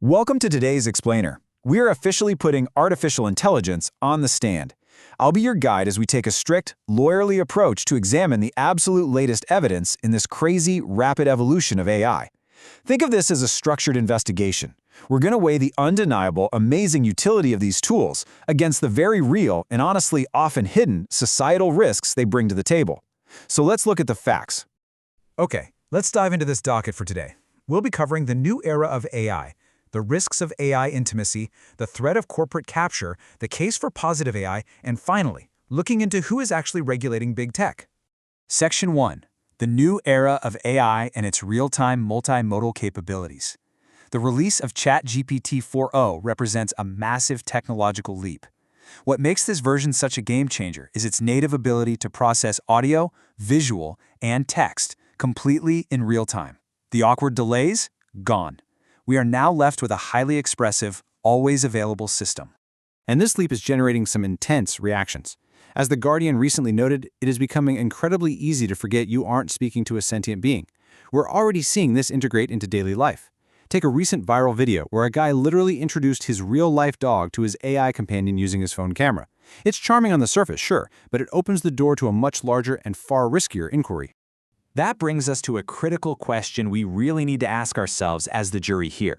Welcome to today's Explainer. We're officially putting artificial intelligence on the stand. I'll be your guide as we take a strict, lawyerly approach to examine the absolute latest evidence in this crazy, rapid evolution of AI. Think of this as a structured investigation. We're going to weigh the undeniable, amazing utility of these tools against the very real and honestly often hidden societal risks they bring to the table. So let's look at the facts. Okay, let's dive into this docket for today. We'll be covering the new era of AI, the risks of AI intimacy, the threat of corporate capture, the case for positive AI, and finally, looking into who is actually regulating big tech. Section 1. The new era of AI and its real-time multimodal capabilities. The release of ChatGPT 4.0 represents a massive technological leap. What makes this version such a game-changer is its native ability to process audio, visual, and text completely in real time. The awkward delays? Gone. We are now left with a highly expressive, always available system. And this leap is generating some intense reactions. As The Guardian recently noted, it is becoming incredibly easy to forget you aren't speaking to a sentient being. We're already seeing this integrate into daily life. Take a recent viral video where a guy literally introduced his real-life dog to his AI companion using his phone camera. It's charming on the surface, sure, but it opens the door to a much larger and far riskier inquiry. That brings us to a critical question we really need to ask ourselves as the jury here.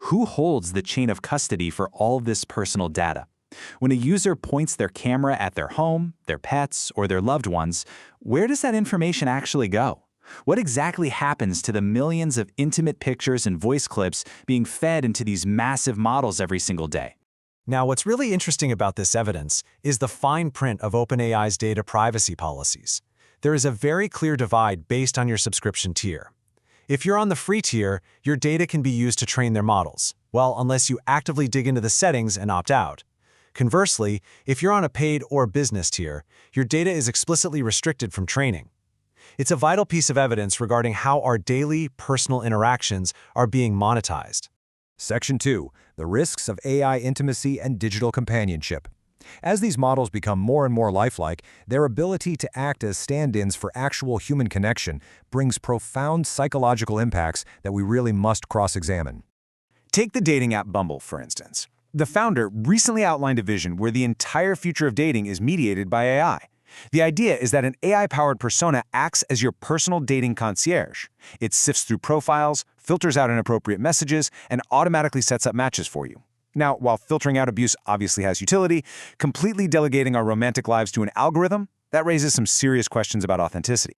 Who holds the chain of custody for all of this personal data? When a user points their camera at their home, their pets, or their loved ones, where does that information actually go? What exactly happens to the millions of intimate pictures and voice clips being fed into these massive models every single day? Now, what's really interesting about this evidence is the fine print of OpenAI's data privacy policies. There is a very clear divide based on your subscription tier. If you're on the free tier, your data can be used to train their models, well, unless you actively dig into the settings and opt out. Conversely, if you're on a paid or business tier, your data is explicitly restricted from training. It's a vital piece of evidence regarding how our daily, personal interactions are being monetized. Section 2. The risks of AI intimacy and digital companionship. As these models become more and more lifelike, their ability to act as stand-ins for actual human connection brings profound psychological impacts that we really must cross-examine. Take the dating app Bumble, for instance. The founder recently outlined a vision where the entire future of dating is mediated by AI. The idea is that an AI-powered persona acts as your personal dating concierge. It sifts through profiles, filters out inappropriate messages, and automatically sets up matches for you. Now, while filtering out abuse obviously has utility, completely delegating our romantic lives to an algorithm, that raises some serious questions about authenticity.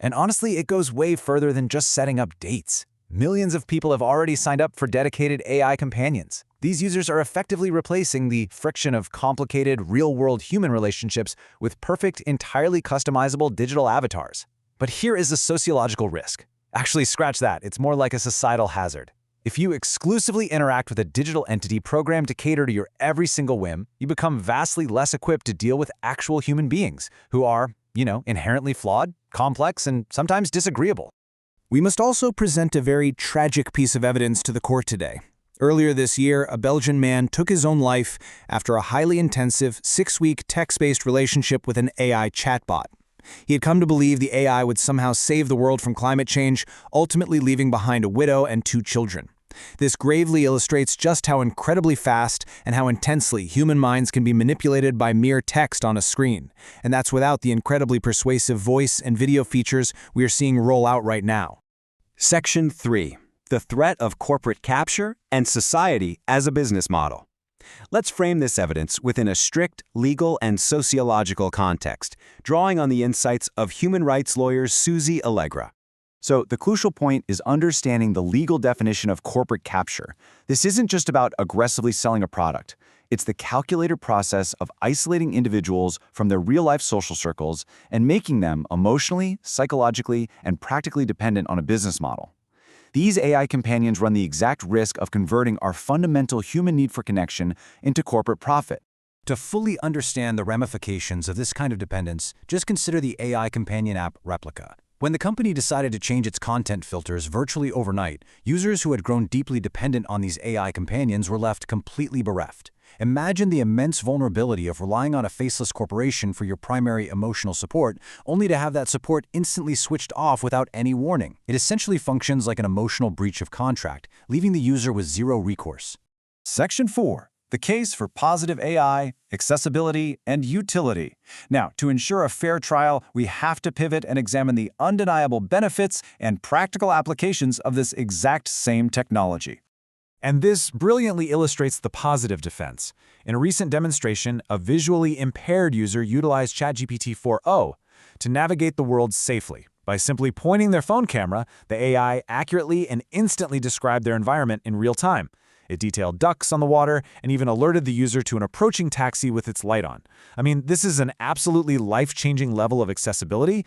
And honestly, it goes way further than just setting up dates. Millions of people have already signed up for dedicated AI companions. These users are effectively replacing the friction of complicated, real-world human relationships with perfect, entirely customizable digital avatars. But here is a sociological risk. Actually, scratch that. It's more like a societal hazard. If you exclusively interact with a digital entity programmed to cater to your every single whim, you become vastly less equipped to deal with actual human beings who are, inherently flawed, complex, and sometimes disagreeable. We must also present a very tragic piece of evidence to the court today. Earlier this year, a Belgian man took his own life after a highly intensive 6-week text-based relationship with an AI chatbot. He had come to believe the AI would somehow save the world from climate change, ultimately leaving behind a widow and 2 children. This gravely illustrates just how incredibly fast and how intensely human minds can be manipulated by mere text on a screen. And that's without the incredibly persuasive voice and video features we are seeing roll out right now. Section 3. The threat of corporate capture and society as a business model. Let's frame this evidence within a strict legal and sociological context, drawing on the insights of human rights lawyer Susie Allegra. So the crucial point is understanding the legal definition of corporate capture. This isn't just about aggressively selling a product. It's the calculated process of isolating individuals from their real-life social circles and making them emotionally, psychologically, and practically dependent on a business model. These AI companions run the exact risk of converting our fundamental human need for connection into corporate profit. To fully understand the ramifications of this kind of dependence, just consider the AI companion app Replica. When the company decided to change its content filters virtually overnight, users who had grown deeply dependent on these AI companions were left completely bereft. Imagine the immense vulnerability of relying on a faceless corporation for your primary emotional support, only to have that support instantly switched off without any warning. It essentially functions like an emotional breach of contract, leaving the user with zero recourse. Section 4. The case for positive AI, accessibility, and utility. Now, to ensure a fair trial, we have to pivot and examine the undeniable benefits and practical applications of this exact same technology. And this brilliantly illustrates the positive defense. In a recent demonstration, a visually impaired user utilized ChatGPT 4o to navigate the world safely. By simply pointing their phone camera, the AI accurately and instantly described their environment in real time. It detailed ducks on the water and even alerted the user to an approaching taxi with its light on. I mean, this is an absolutely life-changing level of accessibility.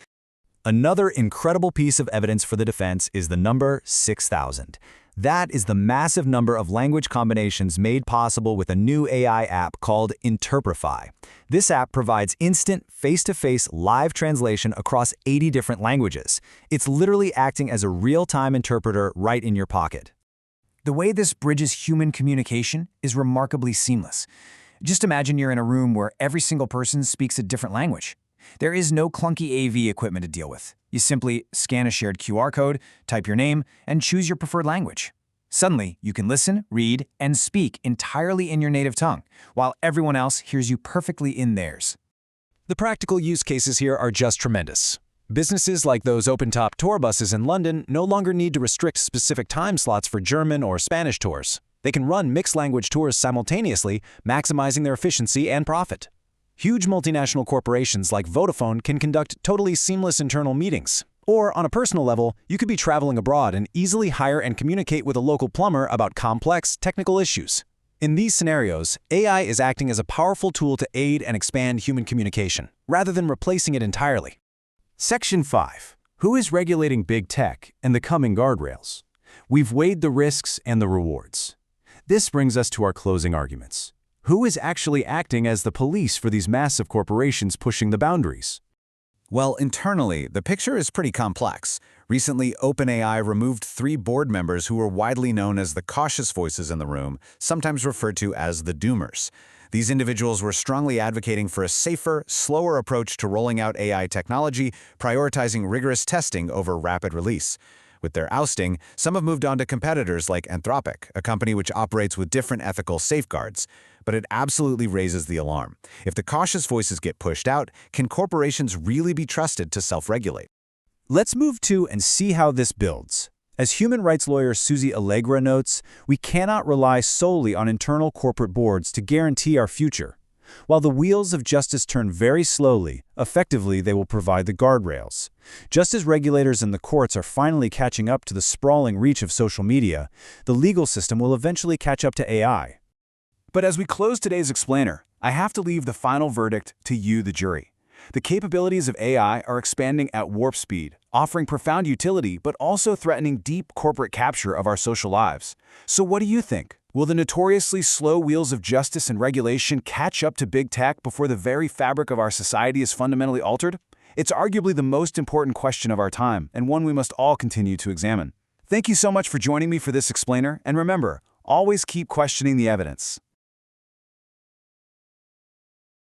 Another incredible piece of evidence for the defense is the number 6,000. That is the massive number of language combinations made possible with a new AI app called Interprify. This app provides instant, face-to-face live translation across 80 different languages. It's literally acting as a real-time interpreter right in your pocket. The way this bridges human communication is remarkably seamless. Just imagine you're in a room where every single person speaks a different language. There is no clunky AV equipment to deal with. You simply scan a shared QR code, type your name, and choose your preferred language. Suddenly, you can listen, read, and speak entirely in your native tongue, while everyone else hears you perfectly in theirs. The practical use cases here are just tremendous. Businesses like those open-top tour buses in London no longer need to restrict specific time slots for German or Spanish tours. They can run mixed-language tours simultaneously, maximizing their efficiency and profit. Huge multinational corporations like Vodafone can conduct totally seamless internal meetings. Or, on a personal level, you could be traveling abroad and easily hire and communicate with a local plumber about complex technical issues. In these scenarios, AI is acting as a powerful tool to aid and expand human communication, rather than replacing it entirely. Section 5. Who is regulating big tech and the coming guardrails? We've weighed the risks and the rewards. This brings us to our closing arguments. Who is actually acting as the police for these massive corporations pushing the boundaries? Well, internally, the picture is pretty complex. Recently, OpenAI removed 3 board members who were widely known as the cautious voices in the room, sometimes referred to as the doomers. These individuals were strongly advocating for a safer, slower approach to rolling out AI technology, prioritizing rigorous testing over rapid release. With their ousting, some have moved on to competitors like Anthropic, a company which operates with different ethical safeguards. But it absolutely raises the alarm. If the cautious voices get pushed out, can corporations really be trusted to self-regulate? Let's move to and see how this builds. As human rights lawyer Susie Allegra notes, we cannot rely solely on internal corporate boards to guarantee our future. While the wheels of justice turn very slowly, effectively they will provide the guardrails. Just as regulators and the courts are finally catching up to the sprawling reach of social media, the legal system will eventually catch up to AI. But as we close today's explainer, I have to leave the final verdict to you, the jury. The capabilities of AI are expanding at warp speed, offering profound utility but also threatening deep corporate capture of our social lives. So what do you think? Will the notoriously slow wheels of justice and regulation catch up to big tech before the very fabric of our society is fundamentally altered? It's arguably the most important question of our time, and one we must all continue to examine. Thank you so much for joining me for this explainer, and remember, always keep questioning the evidence.